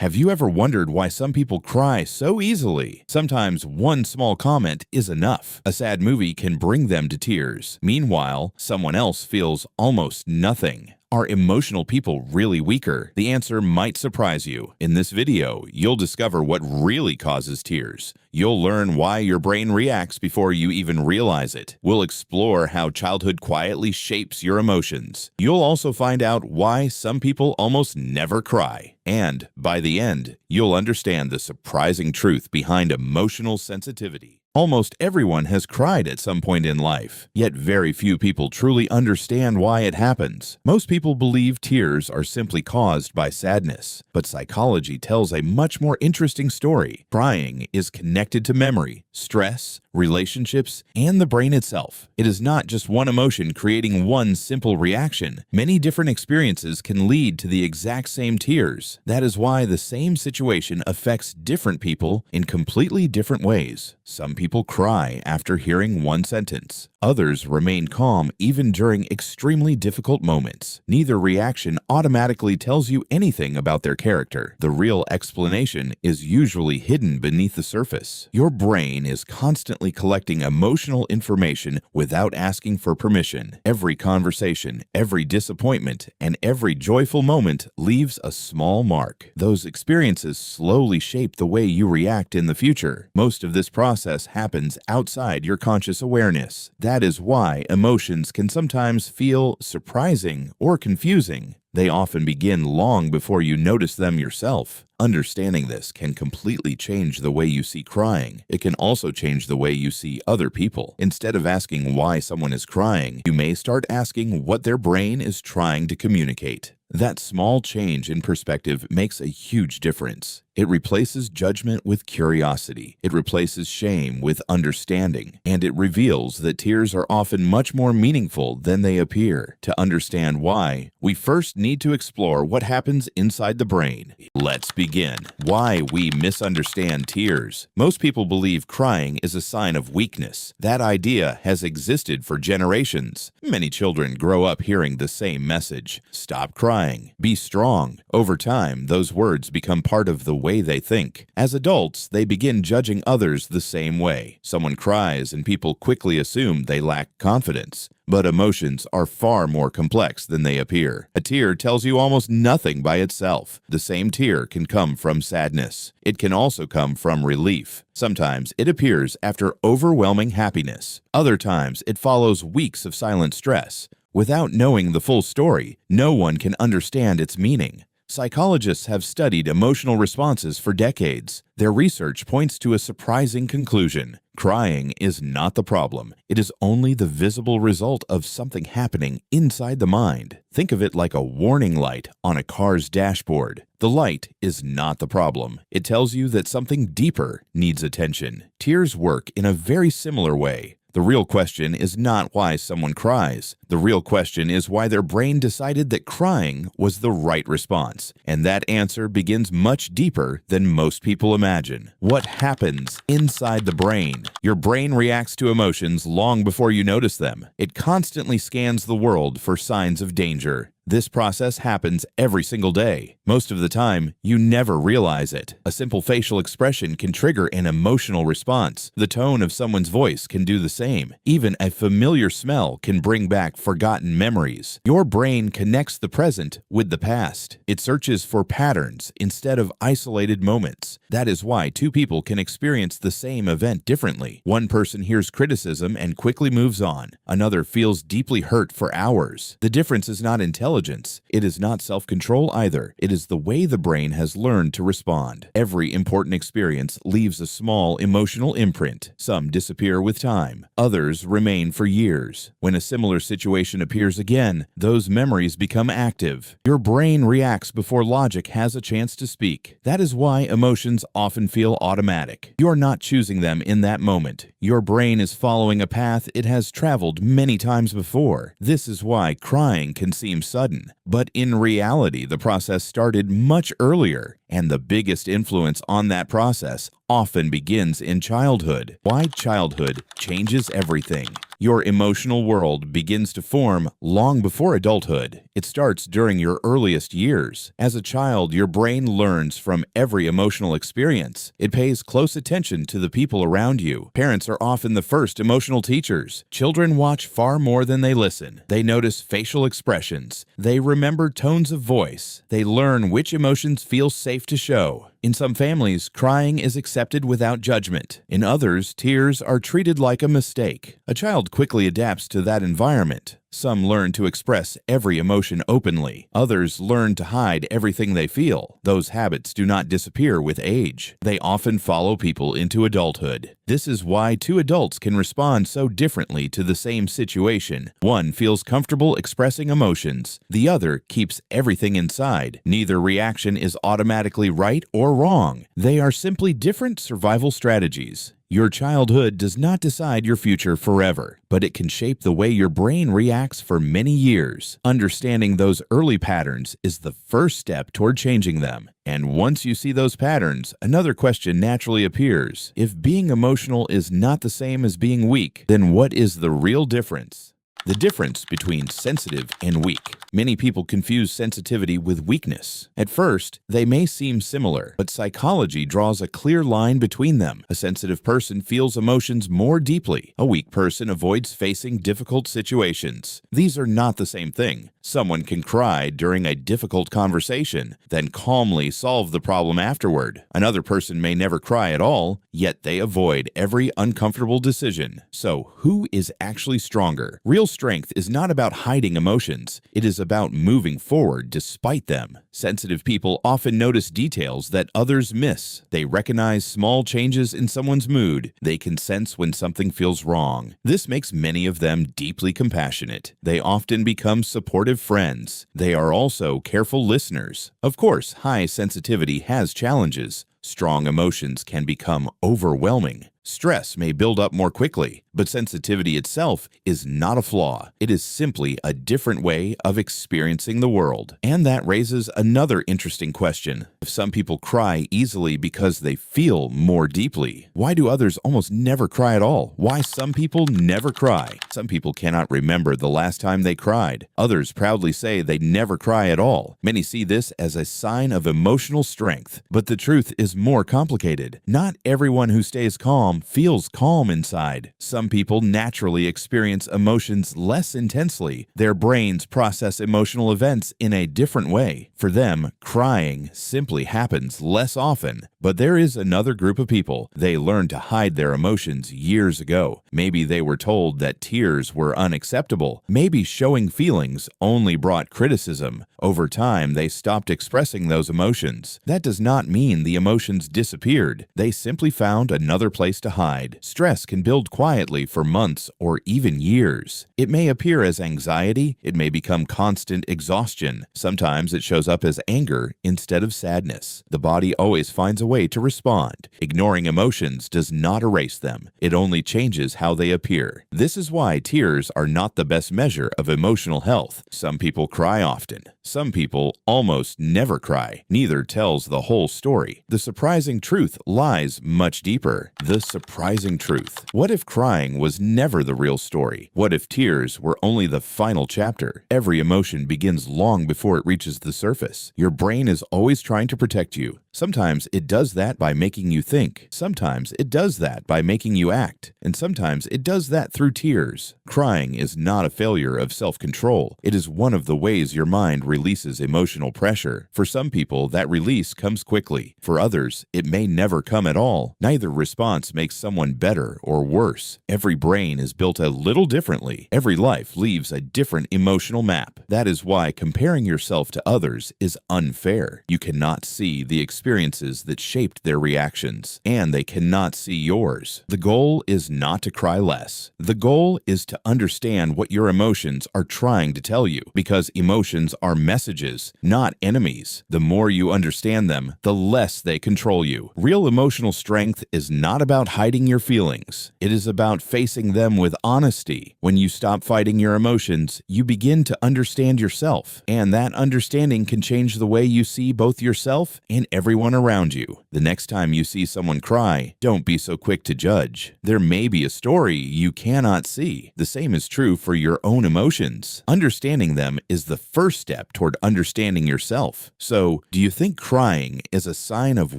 Have you ever wondered why some people cry so easily? Sometimes one small comment is enough. A sad movie can bring them to tears. Meanwhile, someone else feels almost nothing. Are emotional people really weaker? The answer might surprise you. In this video, you'll discover what really causes tears. You'll learn why your brain reacts before you even realize it. We'll explore how childhood quietly shapes your emotions. You'll also find out why some people almost never cry. And by the end, you'll understand the surprising truth behind emotional sensitivity. Almost everyone has cried at some point in life, yet very few people truly understand why it happens. Most people believe tears are simply caused by sadness, but psychology tells a much more interesting story. Crying is connected to memory, stress, relationships, and the brain itself. It is not just one emotion creating one simple reaction. Many different experiences can lead to the exact same tears. That is why the same situation affects different people in completely different ways. Some people cry after hearing one sentence. Others remain calm even during extremely difficult moments. Neither reaction automatically tells you anything about their character. The real explanation is usually hidden beneath the surface. Your brain is constantly collecting emotional information without asking for permission. Every conversation, every disappointment, and every joyful moment leaves a small mark. Those experiences slowly shape the way you react in the future. Most of this process happens outside your conscious awareness. That is why emotions can sometimes feel surprising or confusing. They often begin long before you notice them yourself. Understanding this can completely change the way you see crying. It can also change the way you see other people. Instead of asking why someone is crying, you may start asking what their brain is trying to communicate. That small change in perspective makes a huge difference. It replaces judgment with curiosity. It replaces shame with understanding. And it reveals that tears are often much more meaningful than they appear. To understand why, we first need to explore what happens inside the brain. Let's begin. Why we misunderstand tears. Most people believe crying is a sign of weakness. That idea has existed for generations. Many children grow up hearing the same message. Stop crying. Be strong. Over time, those words become part of the way they think. As adults, they begin judging others the same way. Someone cries and people quickly assume they lack confidence. But emotions are far more complex than they appear. A tear tells you almost nothing by itself. The same tear can come from sadness. It can also come from relief. Sometimes it appears after overwhelming happiness. Other times it follows weeks of silent stress. Without knowing the full story, no one can understand its meaning. Psychologists have studied emotional responses for decades. Their research points to a surprising conclusion. Crying is not the problem. It is only the visible result of something happening inside the mind. Think of it like a warning light on a car's dashboard. The light is not the problem. It tells you that something deeper needs attention. Tears work in a very similar way. The real question is not why someone cries. The real question is why their brain decided that crying was the right response. And that answer begins much deeper than most people imagine. What happens inside the brain? Your brain reacts to emotions long before you notice them. It constantly scans the world for signs of danger. This process happens every single day. Most of the time, you never realize it. A simple facial expression can trigger an emotional response. The tone of someone's voice can do the same. Even a familiar smell can bring back forgotten memories. Your brain connects the present with the past. It searches for patterns instead of isolated moments. That is why two people can experience the same event differently. One person hears criticism and quickly moves on. Another feels deeply hurt for hours. The difference is not intelligence. It is not self-control either. It is the way the brain has learned to respond. Every important experience leaves a small emotional imprint. Some disappear with time. Others remain for years. When a similar situation appears again, those memories become active. Your brain reacts before logic has a chance to speak. That is why emotions often feel automatic. You are not choosing them in that moment. Your brain is following a path it has traveled many times before. This is why crying can seem sudden, but in reality, the process started much earlier, and the biggest influence on that process often begins in childhood. Why childhood changes everything. Your emotional world begins to form long before adulthood. It starts during your earliest years. As a child, your brain learns from every emotional experience. It pays close attention to the people around you. Parents are often the first emotional teachers. Children watch far more than they listen. They notice facial expressions. They remember tones of voice. They learn which emotions feel safe to show. In some families, crying is accepted without judgment. In others, tears are treated like a mistake. A child quickly adapts to that environment. Some learn to express every emotion openly. Others learn to hide everything they feel. Those habits do not disappear with age. They often follow people into adulthood. This is why two adults can respond so differently to the same situation. One feels comfortable expressing emotions. The other keeps everything inside. Neither reaction is automatically right or wrong. They are simply different survival strategies. Your childhood does not decide your future forever, but it can shape the way your brain reacts for many years. Understanding those early patterns is the first step toward changing them. And once you see those patterns, another question naturally appears. If being emotional is not the same as being weak, then what is the real difference? The difference between sensitive and weak. Many people confuse sensitivity with weakness. At first, they may seem similar, but psychology draws a clear line between them. A sensitive person feels emotions more deeply. A weak person avoids facing difficult situations. These are not the same thing. Someone can cry during a difficult conversation, then calmly solve the problem afterward. Another person may never cry at all, yet they avoid every uncomfortable decision. So, who is actually stronger? Real strength is not about hiding emotions. It is about moving forward despite them. Sensitive people often notice details that others miss. They recognize small changes in someone's mood. They can sense when something feels wrong. This makes many of them deeply compassionate. They often become supportive friends. They are also careful listeners. Of course, high sensitivity has challenges. Strong emotions can become overwhelming. Stress may build up more quickly, but sensitivity itself is not a flaw. It is simply a different way of experiencing the world. And that raises another interesting question. If some people cry easily because they feel more deeply, why do others almost never cry at all? Why some people never cry? Some people cannot remember the last time they cried. Others proudly say they never cry at all. Many see this as a sign of emotional strength, but the truth is more complicated. Not everyone who stays calm feels calm inside. Some people naturally experience emotions less intensely. Their brains process emotional events in a different way. For them, crying simply happens less often. But there is another group of people. They learned to hide their emotions years ago. Maybe they were told that tears were unacceptable. Maybe showing feelings only brought criticism. Over time, they stopped expressing those emotions. That does not mean the emotions disappeared. They simply found another place to hide. Stress can build quietly for months or even years. It may appear as anxiety. It may become constant exhaustion. Sometimes it shows up as anger instead of sadness. The body always finds a way to respond. Ignoring emotions does not erase them. It only changes how they appear. This is why tears are not the best measure of emotional health. Some people cry often. Some people almost never cry. Neither tells the whole story. The surprising truth lies much deeper. The surprising truth. What if crying was never the real story? What if tears were only the final chapter? Every emotion begins long before it reaches the surface. Your brain is always trying to protect you. Sometimes it does that by making you think. Sometimes it does that by making you act. And sometimes it does that through tears. Crying is not a failure of self-control. It is one of the ways your mind releases emotional pressure. For some people, that release comes quickly. For others, it may never come at all. Neither response makes someone better or worse. Every brain is built a little differently. Every life leaves a different emotional map. That is why comparing yourself to others is unfair. You cannot see the experiences that shaped their reactions, and they cannot see yours. The goal is not to cry less. The goal is to understand what your emotions are trying to tell you, because emotions are messages, not enemies. The more you understand them, the less they control you. Real emotional strength is not about hiding your feelings. It is about facing them with honesty. When you stop fighting your emotions, you begin to understand yourself, and that understanding can change the way you see both yourself and everyone everyone around you. The next time you see someone cry, don't be so quick to judge. There may be a story you cannot see. The same is true for your own emotions. Understanding them is the first step toward understanding yourself. So, do you think crying is a sign of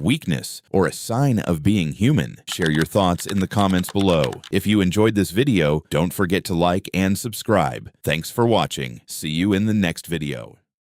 weakness or a sign of being human? Share your thoughts in the comments below. If you enjoyed this video, don't forget to like and subscribe. Thanks for watching. See you in the next video.